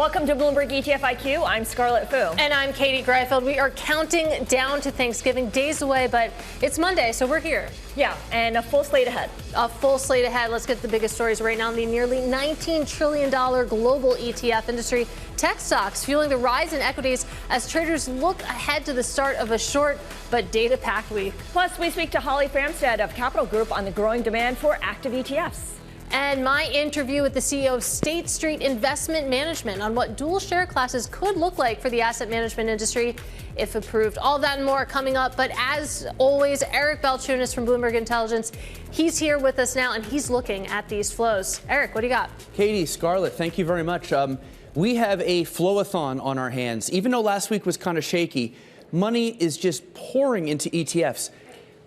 Welcome to Bloomberg ETF IQ. I'm Scarlett Fu. And I'm Katie Greifeld. We are counting down to Thanksgiving, days away, but it's Monday, so we're here. Yeah, and a full slate ahead. A full slate ahead. Let's get the biggest stories right now in the nearly $19 trillion global ETF industry. Tech stocks fueling the rise in equities as traders look ahead to the start of a short but data-packed week. Plus, we speak to Holly Framsted of Capital Group on the growing demand for active ETFs. And my interview with the CEO of State Street Investment Management on what dual share classes could look like for the asset management industry if approved. All that and more coming up. But as always, Eric Balchunas from Bloomberg Intelligence. He's here with us now, and he's looking at these flows. Eric, what do you got? Katie, Scarlett, thank you very much. We have a flowathon on our hands. Even though last week was kind of shaky, money is just pouring into ETFs.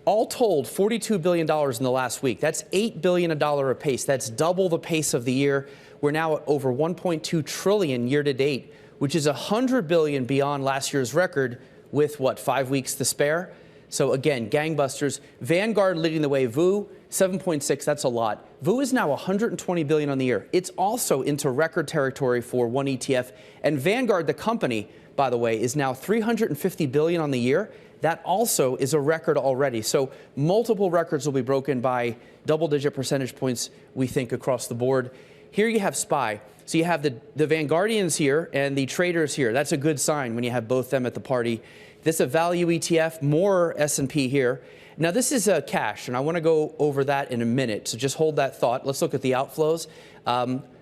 All told, $42 billion in the last week. That's $8 billion a pace. That's double the pace of the year. We're now at over $1.2 trillion year to date, which is $100 billion beyond last year's record with, 5 weeks to spare? So again, gangbusters. Vanguard leading the way. VU, 7.6, that's a lot. VU is now $120 billion on the year. It's also into record territory for one ETF. And Vanguard, the company, by the way, is now $350 billion on the year. That also is a record already. So multiple records will be broken by double-digit percentage points, we think, across the board. Here you have SPY. So you have the Vanguardians here and the traders here. That's a good sign when you have both them at the party. This is a value ETF, more S&P here. Now, this is cash, and I want to go over that in a minute. So just hold that thought. Let's look at the outflows.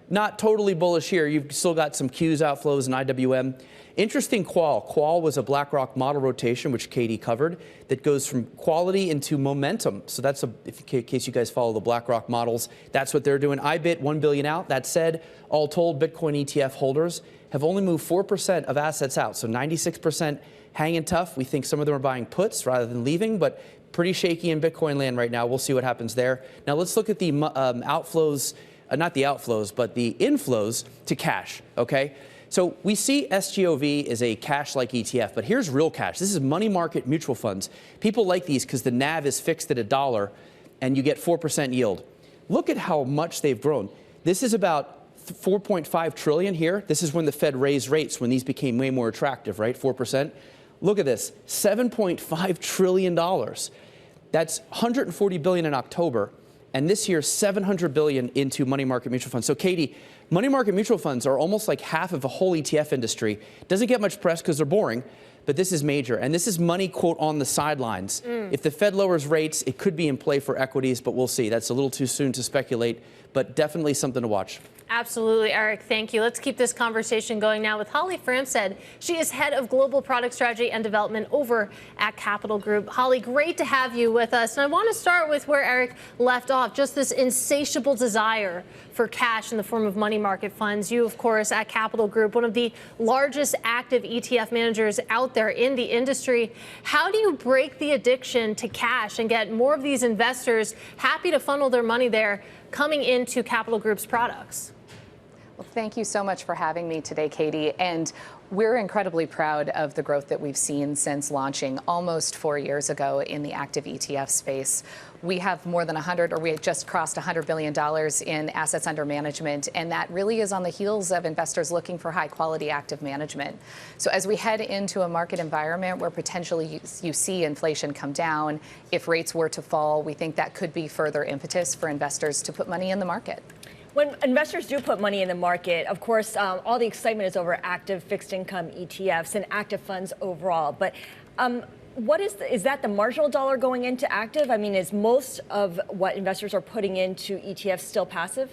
Not totally bullish here. You've still got some Qs outflows and IWM. Interesting qual. Qual was a BlackRock model rotation, which Katie covered, that goes from quality into momentum. So that's, in case you guys follow the BlackRock models, that's what they're doing. IBIT, $1 billion out. That said, all told, Bitcoin ETF holders have only moved 4% of assets out. So 96% hanging tough. We think some of them are buying puts rather than leaving, but pretty shaky in Bitcoin land right now. We'll see what happens there. Now let's look at the outflows, not the outflows, but the inflows to cash, okay? So we see SGOV is a cash-like ETF, but here's real cash. This is money market mutual funds. People like these because the NAV is fixed at $1 and you get 4% yield. Look at how much they've grown. This is about 4.5 trillion here. This is when the Fed raised rates, when these became way more attractive, right? 4%. Look at this, $7.5 trillion. That's $140 billion in October. And this year, $700 billion into money market mutual funds. So, Katie, money market mutual funds are almost like half of the whole ETF industry. Doesn't get much press because they're boring, but this is major. And this is money, quote, on the sidelines. If the Fed lowers rates, it could be in play for equities, but we'll see. That's a little too soon to speculate, but definitely something to watch. Absolutely, Eric. Thank you. Let's keep this conversation going now with Holly Framsted. She is head of global product strategy and development over at Capital Group. Holly, great to have you with us. And I want to start with where Eric left off, just this insatiable desire for cash in the form of money market funds. You, of course, at Capital Group, one of the largest active ETF managers out there in the industry. How do you break the addiction to cash and get more of these investors happy to funnel their money there coming into Capital Group's products? Well, thank you so much for having me today, Katie. And we're incredibly proud of the growth that we've seen since launching almost 4 years ago in the active ETF space. We have more than we just crossed $100 billion in assets under management, and that really is on the heels of investors looking for high quality active management. So as we head into a market environment where potentially you see inflation come down, if rates were to fall, we think that could be further impetus for investors to put money in the market. When investors do put money in the market, of course, all the excitement is over active fixed income ETFs and active funds overall. But is that the marginal dollar going into active? I mean, is most of what investors are putting into ETFs still passive?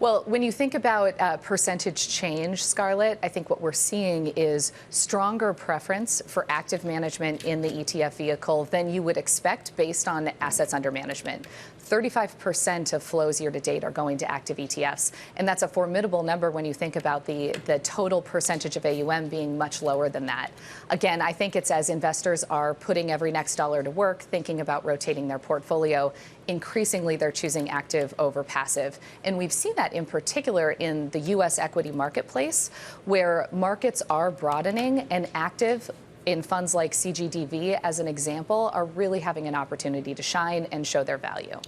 Well, when you think about percentage change, Scarlett, I think what we're seeing is stronger preference for active management in the ETF vehicle than you would expect based on assets under management. 35% of flows year to date are going to active ETFs. And that's a formidable number when you think about the total percentage of AUM being much lower than that. Again, I think it's as investors are putting every next dollar to work, thinking about rotating their portfolio, increasingly they're choosing active over passive. And we've seen that in particular in the U.S. equity marketplace, where markets are broadening and active in funds like CGDV, as an example, are really having an opportunity to shine and show their value.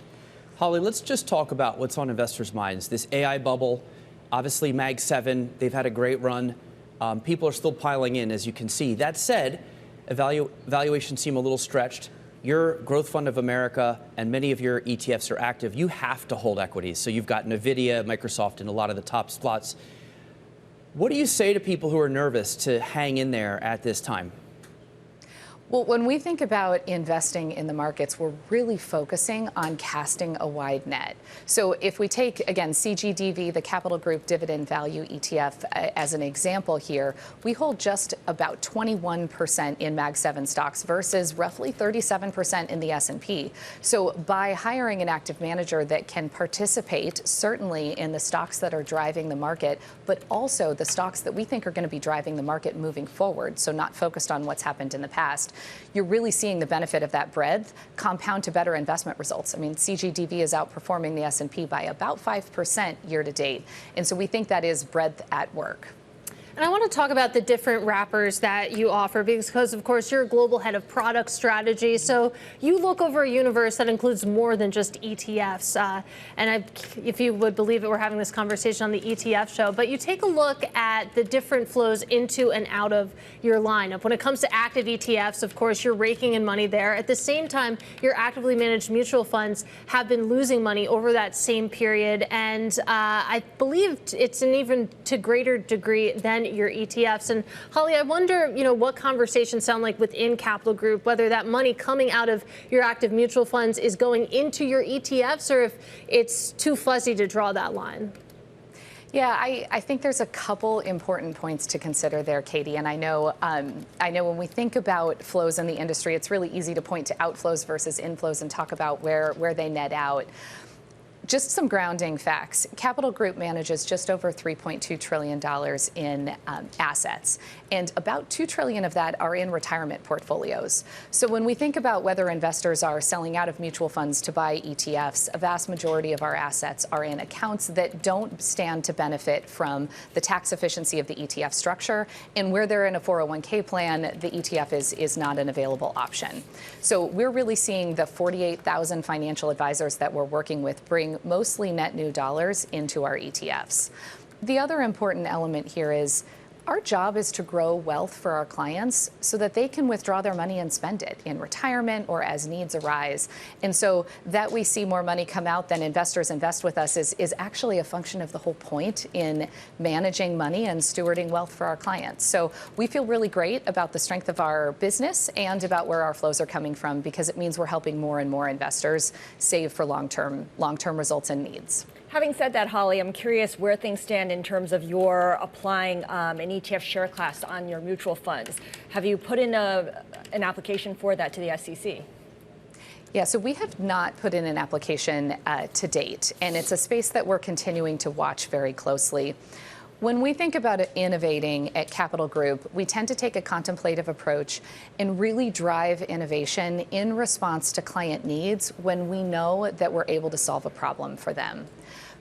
Holly, let's just talk about what's on investors' minds. This AI bubble, Obviously, Mag 7, they've had a great run. People are still piling in, as you can see. That said, valuations seem a little stretched. Your Growth Fund of America and many of your ETFs are active. You have to hold equities. So you've got NVIDIA, Microsoft, and a lot of the top spots. What do you say to people who are nervous to hang in there at this time? Well, when we think about investing in the markets, we're really focusing on casting a wide net. So if we take, again, CGDV, the Capital Group Dividend Value ETF, as an example here, we hold just about 21% in Mag 7 stocks versus roughly 37% in the S&P. So by hiring an active manager that can participate certainly in the stocks that are driving the market, but also the stocks that we think are going to be driving the market moving forward, so not focused on what's happened in the past, you're really seeing the benefit of that breadth compound to better investment results. I mean, CGDV is outperforming the S&P by about 5% year to date. And so we think that is breadth at work. And I want to talk about the different wrappers that you offer because, of course, you're a global head of product strategy. So you look over a universe that includes more than just ETFs. If you would believe it, we're having this conversation on the ETF show. But you take a look at the different flows into and out of your lineup. When it comes to active ETFs, of course, you're raking in money there. At the same time, your actively managed mutual funds have been losing money over that same period. And I believe it's an even to greater degree than your ETFs. And Holly, I wonder, what conversations sound like within Capital Group, whether that money coming out of your active mutual funds is going into your ETFs or if it's too fuzzy to draw that line. Yeah, I think there's a couple important points to consider there, Katie. And I know when we think about flows in the industry, it's really easy to point to outflows versus inflows and talk about where they net out. Just some grounding facts. Capital Group manages just over $3.2 trillion in assets, and about $2 trillion of that are in retirement portfolios. So when we think about whether investors are selling out of mutual funds to buy ETFs, a vast majority of our assets are in accounts that don't stand to benefit from the tax efficiency of the ETF structure. And where they're in a 401k plan, the ETF is not an available option. So we're really seeing the 48,000 financial advisors that we're working with bring mostly net new dollars into our ETFs. The other important element here is our job is to grow wealth for our clients so that they can withdraw their money and spend it in retirement or as needs arise. And so that we see more money come out than investors invest with us is actually a function of the whole point in managing money and stewarding wealth for our clients. So we feel really great about the strength of our business and about where our flows are coming from because it means we're helping more and more investors save for long-term results and needs. Having said that, Holly, I'm curious where things stand in terms of your applying an ETF share class on your mutual funds. Have you put in an application for that to the SEC? Yeah, so we have not put in an application to date, and it's a space that we're continuing to watch very closely. When we think about innovating at Capital Group, we tend to take a contemplative approach and really drive innovation in response to client needs when we know that we're able to solve a problem for them.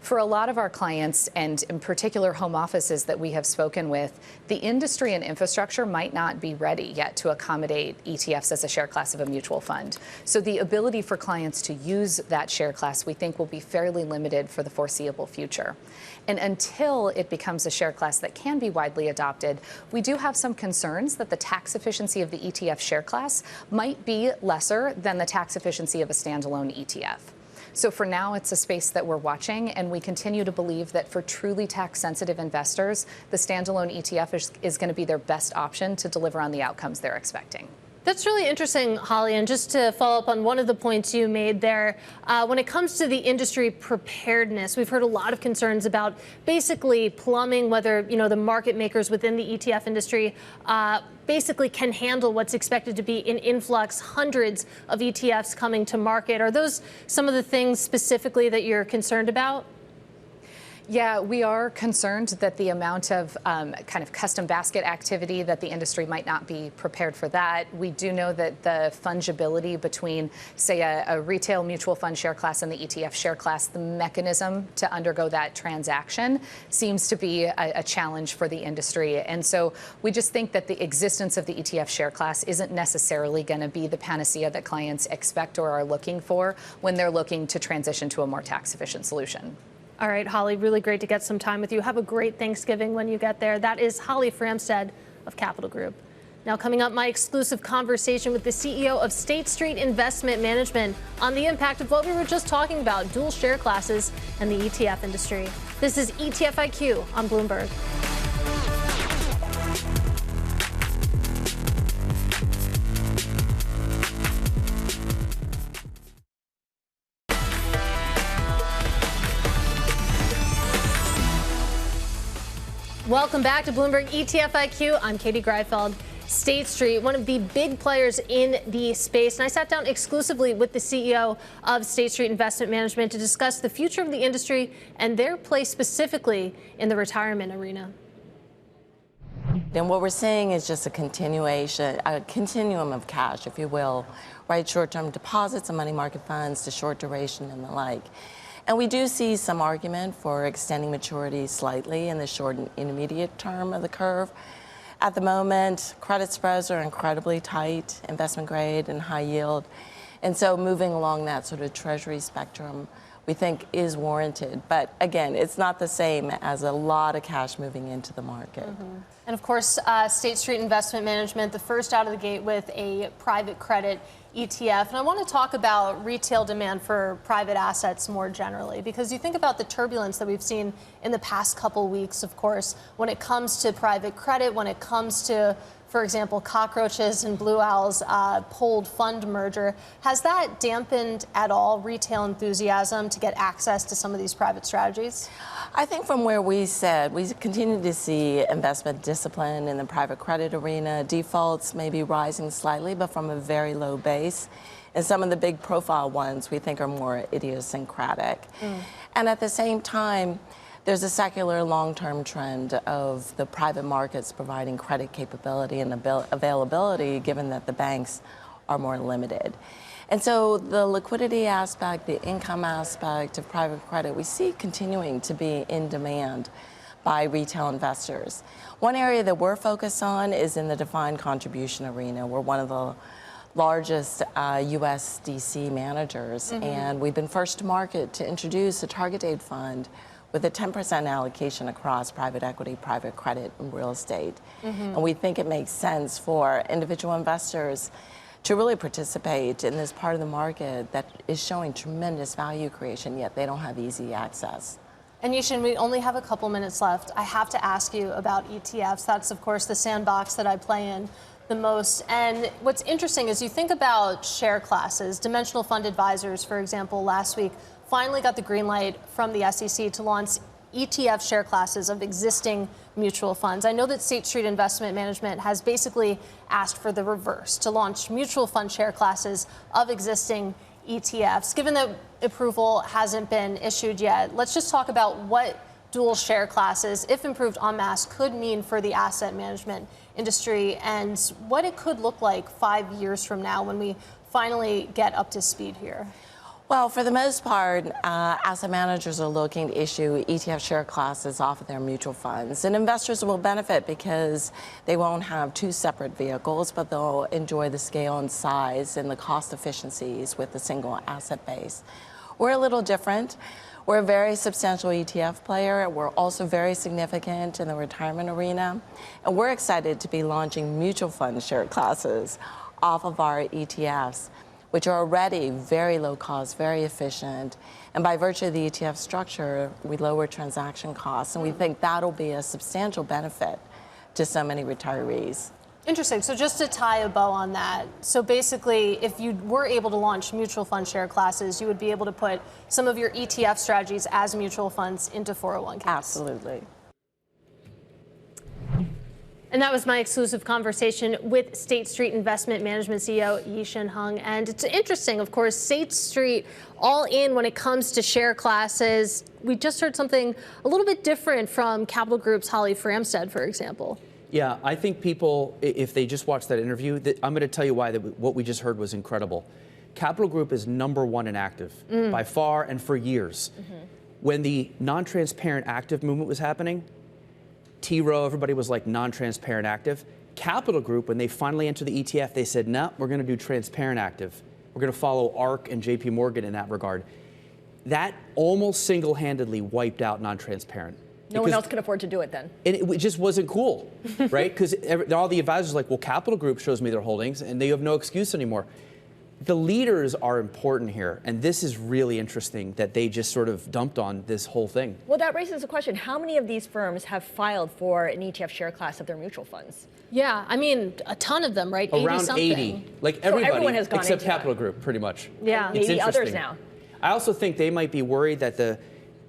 For a lot of our clients, and in particular home offices that we have spoken with, the industry and infrastructure might not be ready yet to accommodate ETFs as a share class of a mutual fund. So the ability for clients to use that share class, we think, will be fairly limited for the foreseeable future. And until it becomes a share class that can be widely adopted, we do have some concerns that the tax efficiency of the ETF share class might be lesser than the tax efficiency of a standalone ETF. So for now, it's a space that we're watching, and we continue to believe that for truly tax-sensitive investors, the standalone ETF is going to be their best option to deliver on the outcomes they're expecting. That's really interesting, Holly. And just to follow up on one of the points you made there, when it comes to the industry preparedness, we've heard a lot of concerns about basically plumbing whether the market makers within the ETF industry basically can handle what's expected to be an influx, hundreds of ETFs coming to market. Are those some of the things specifically that you're concerned about? Yeah, we are concerned that the amount of kind of custom basket activity that the industry might not be prepared for that. We do know that the fungibility between, say, a retail mutual fund share class and the ETF share class, the mechanism to undergo that transaction seems to be a challenge for the industry. And so we just think that the existence of the ETF share class isn't necessarily going to be the panacea that clients expect or are looking for when they're looking to transition to a more tax-efficient solution. All right, Holly, really great to get some time with you. Have a great Thanksgiving when you get there. That is Holly Framsted of Capital Group. Now coming up, my exclusive conversation with the CEO of State Street Investment Management on the impact of what we were just talking about, dual share classes and the ETF industry. This is ETF IQ on Bloomberg. Welcome back to Bloomberg ETF IQ. I'm Katie Greifeld. State Street, one of the big players in the space. And I sat down exclusively with the CEO of State Street Investment Management to discuss the future of the industry and their place specifically in the retirement arena. And what we're seeing is just a continuum of cash, if you will, right? Short-term deposits and money market funds to short duration and the like. And we do see some argument for extending maturity slightly in the short and intermediate term of the curve. At the moment, credit spreads are incredibly tight, investment grade and high yield. And so moving along that sort of treasury spectrum, we think is warranted. But again, it's not the same as a lot of cash moving into the market. And of course, State Street Investment Management, the first out of the gate with a private credit ETF. And I want to talk about retail demand for private assets more generally, because you think about the turbulence that we've seen in the past couple weeks, of course, when it comes to private credit, when it comes to, for example, cockroaches and Blue Owl's pooled fund merger. Has that dampened at all retail enthusiasm to get access to some of these private strategies? I think from where we sit, we continue to see investment discipline in the private credit arena. Defaults may be rising slightly, but from a very low base. And some of the big profile ones we think are more idiosyncratic. And at the same time, there's a secular long-term trend of the private markets providing credit capability and availability, given that the banks are more limited. And so the liquidity aspect, the income aspect of private credit, we see continuing to be in demand by retail investors. One area that we're focused on is in the defined contribution arena. We're one of the largest USDC managers, and we've been first to market to introduce a target date fund with a 10% allocation across private equity, private credit, and real estate. And we think it makes sense for individual investors to really participate in this part of the market that is showing tremendous value creation, yet they don't have easy access. And Yie-Hsin, we only have a couple minutes left. I have to ask you about ETFs. That's, of course, the sandbox that I play in the most. And what's interesting is you think about share classes. Dimensional Fund Advisors, for example, last week finally got the green light from the SEC to launch ETF share classes of existing mutual funds. I know that State Street Investment Management has basically asked for the reverse, to launch mutual fund share classes of existing ETFs. Given that approval hasn't been issued yet, let's just talk about what dual share classes, if improved en masse, could mean for the asset management industry and what it could look like 5 years from now when we finally get up to speed here. Well, for the most part, asset managers are looking to issue ETF share classes off of their mutual funds. And investors will benefit because they won't have two separate vehicles, but they'll enjoy the scale and size and the cost efficiencies with a single asset base. We're a little different. We're a very substantial ETF player. We're also very significant in the retirement arena. And we're excited to be launching mutual fund share classes off of our ETFs, which are already very low cost, very efficient. And by virtue of the ETF structure, we lower transaction costs. And we think that'll be a substantial benefit to so many retirees. Interesting. So just to tie a bow on that, so basically, if you were able to launch mutual fund share classes, you would be able to put some of your ETF strategies as mutual funds into 401ks. Absolutely. And that was my exclusive conversation with State Street Investment Management CEO Yie-Hsin. And it's interesting, of course, State Street all in when it comes to share classes. We just heard something a little bit different from Capital Group's Holly Framsted, for example. Yeah, I think people, if they just watch that interview, I'm going to tell you why what we just heard was incredible. Capital Group is #1 in active by far and for years. When the non-transparent active movement was happening, T. Rowe, everybody was like non-transparent active. Capital Group, when they finally entered the ETF, they said, no, we're going to do transparent active. We're going to follow ARK and JP Morgan in that regard. that almost single-handedly wiped out non-transparent. No one else could afford to do it then. And it just wasn't cool, right? Because all the advisors are like, well, Capital Group shows me their holdings, and they have no excuse anymore. The leaders are important here, and this is really interesting that they just sort of dumped on this whole thing. Well, that raises a question. How many of these firms have filed for an ETF share class of their mutual funds? Yeah, I mean, a ton of them, right? Around 80. Like everybody, everyone has gone except into Capital that. Group, pretty much. Yeah. It's Maybe others interesting. now. I also think they might be worried that the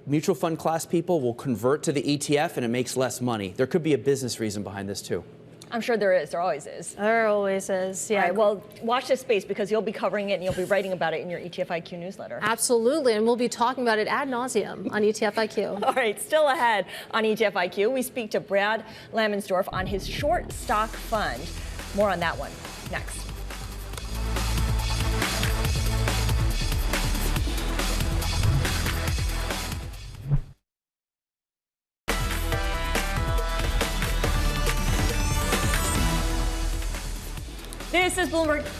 mutual fund class people will convert to the ETF and it makes less money. There could be a business reason behind this, too. I'm sure there is. There always is. There always is, yeah. All right, well, watch this space because you'll be covering it and you'll be writing about it in your ETF IQ newsletter. Absolutely, and we'll be talking about it ad nauseum on ETF IQ. All right, still ahead on ETF IQ, we speak to Brad Lamensdorf on his short stock fund. More on that one next.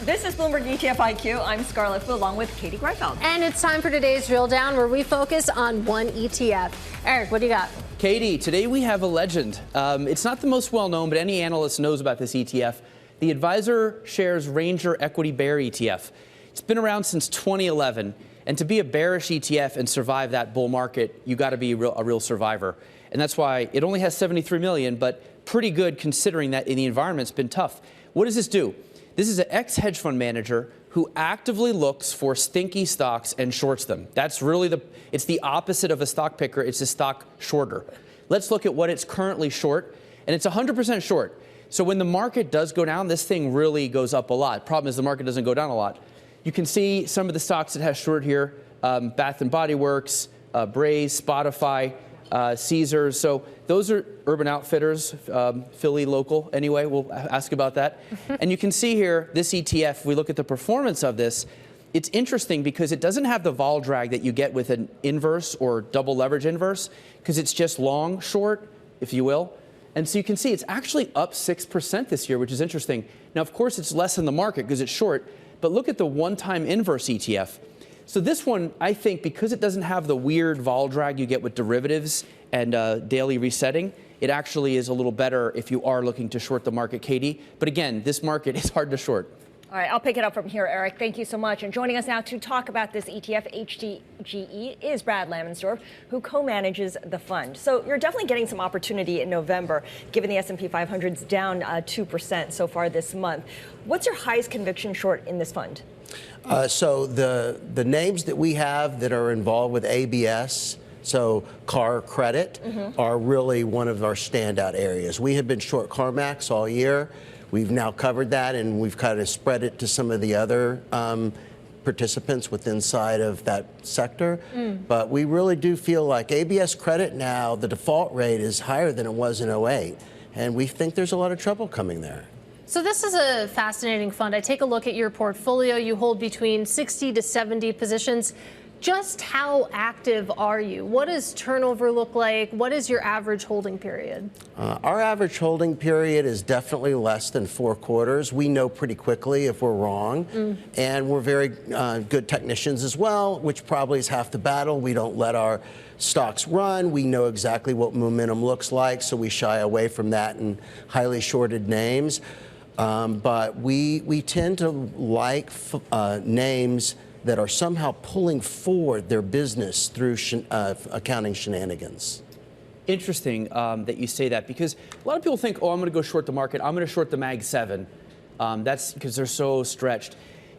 This is Bloomberg ETF IQ. I'm Scarlett Fu along with Katie Greifeld. And it's time for today's Drill Down, where we focus on one ETF. Eric, what do you got? Katie, today we have a legend. It's not the most well-known, but any analyst knows about this ETF. The Advisor Shares Ranger Equity Bear ETF. It's been around since 2011, and to be a bearish ETF and survive that bull market, you got to be a real survivor. And that's why it only has 73 million, but pretty good considering that in the environment's been tough. What does this do? This is an ex-hedge fund manager who actively looks for stinky stocks and shorts them. That's really it's the opposite of a stock picker. It's a stock shorter. Let's look at what it's currently short, and it's 100% short. So when the market does go down, this thing really goes up a lot. Problem is the market doesn't go down a lot. You can see some of the stocks it has short here, Bath & Body Works, Braze, Spotify, Caesars. So those are Urban Outfitters, Philly local. Anyway, we'll ask about that. And you can see here, this ETF, we look at the performance of this. It's interesting because it doesn't have the vol drag that you get with an inverse or double leverage inverse, because it's just long, short, if you will. And so you can see it's actually up 6% this year, which is interesting. Now, of course, it's less than the market because it's short, but look at the one-time inverse ETF. So this one, I think, because it doesn't have the weird vol drag you get with derivatives and daily resetting, it actually is a little better if you are looking to short the market, Katie. But again, this market is hard to short. All right, I'll pick it up from here, Eric. Thank you so much. And joining us now to talk about this ETF, HDGE, is Brad Lamensdorf, who co-manages the fund. So you're definitely getting some opportunity in November, given the S&P 500's down 2% so far this month. What's your highest conviction short in this fund? So the names that we have that are involved with ABS, so car credit, are really one of our standout areas. We have been short CarMax all year. We've now covered that, and we've kind of spread it to some of the other participants within inside of that sector. But we really do feel like ABS credit now, the default rate is higher than it was in 08. And we think there's a lot of trouble coming there. So this is a fascinating fund. I take a look at your portfolio. You hold between 60 to 70 positions. Just how active are you? What does turnover look like? What is your average holding period? Our average holding period is definitely less than 4 quarters. We know pretty quickly if we're wrong. And we're very good technicians as well, which probably is half the battle. We don't let our stocks run. We know exactly what momentum looks like, so we shy away from that in highly shorted names. But we tend to like names that are somehow pulling forward their business through accounting shenanigans. Interesting that you say that, because a lot of people think, oh, I'm going to go short the market. I'm going to short the Mag 7. That's because they're so stretched.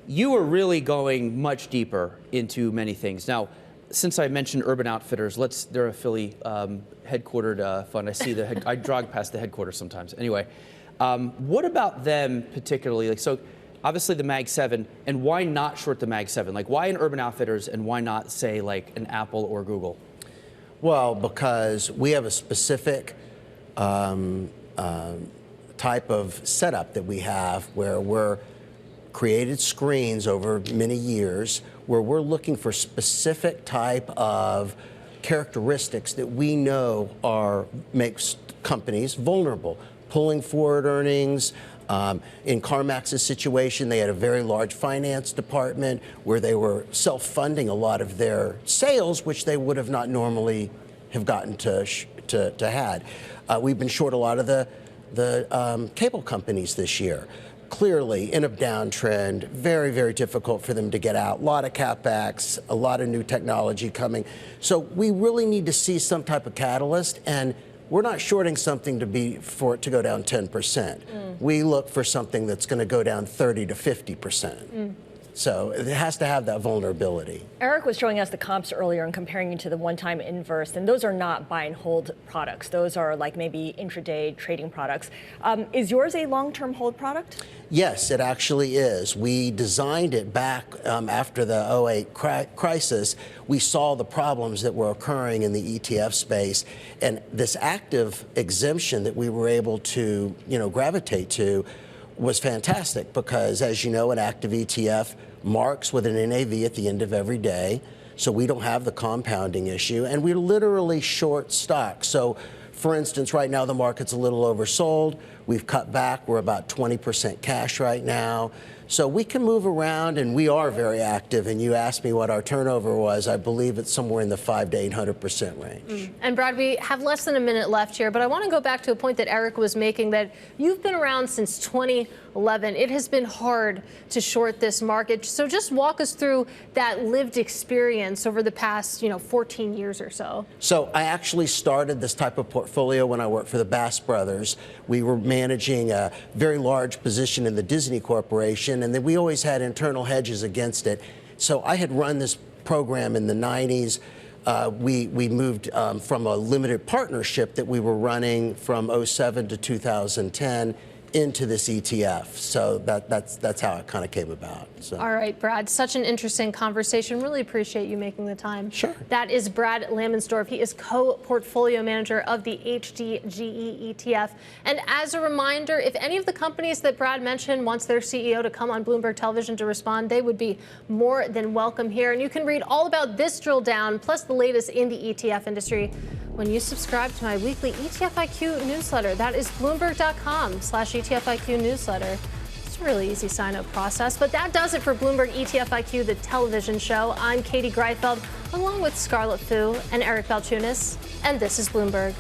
You are really going much deeper into many things. Now, since I mentioned Urban Outfitters, they're a Philly headquartered fund. I see I jog past the headquarters sometimes. Anyway, what about them particularly? So obviously the Mag 7, and why not short the Mag 7? Like, why an Urban Outfitters and why not, say, like an Apple or Google? Well, because we have a specific type of setup that we have where we're created screens over many years where we're looking for specific type of characteristics that we know makes companies vulnerable. pulling forward earnings. In CarMax's situation, they had a very large finance department where they were self-funding a lot of their sales, which they would have not normally have gotten to had. We've been short a lot of the cable companies this year. Clearly, in a downtrend, very, very difficult for them to get out. A lot of CapEx, a lot of new technology coming. So we really need to see some type of catalyst, and we're not shorting something for it to go down 10%. We look for something that's going to go down 30 to 50%. So it has to have that vulnerability. Eric was showing us the comps earlier and comparing it to the one-time inverse, and those are not buy and hold products. Those are like maybe intraday trading products. Is yours a long-term hold product? Yes, it actually is. We designed it back after the 08 crisis. We saw the problems that were occurring in the ETF space, and this active exemption that we were able to, gravitate to was fantastic because, as you know, an active ETF marks with an NAV at the end of every day, so we don't have the compounding issue, and we're literally short stock. So, for instance, right now the market's a little oversold. We've cut back. We're about 20% cash right now. So we can move around, and we are very active. And you asked me what our turnover was. I believe it's somewhere in the 500 to 800% range. And Brad, we have less than a minute left here, but I want to go back to a point that Eric was making, that you've been around since 2011. It has been hard to short this market. So just walk us through that lived experience over the past, 14 years or so. So I actually started this type of portfolio when I worked for the Bass Brothers. We were managing a very large position in the Disney Corporation, and then we always had internal hedges against it. So I had run this program in the 90s. We moved from a limited partnership that we were running from 07 to 2010 into this ETF. So that's how it kind of came about. So. All right, Brad, such an interesting conversation. Really appreciate you making the time. Sure. That is Brad Lamensdorf. He is co-portfolio manager of the HDGE ETF. And as a reminder, if any of the companies that Brad mentioned wants their CEO to come on Bloomberg Television to respond, they would be more than welcome here. And you can read all about this drill down, plus the latest in the ETF industry, when you subscribe to my weekly ETF IQ newsletter. That is Bloomberg.com/ETF IQ newsletter. It's a really easy sign-up process. But that does it for Bloomberg ETF IQ, the television show. I'm Katie Greifeld, along with Scarlett Fu and Eric Balchunas, and this is Bloomberg.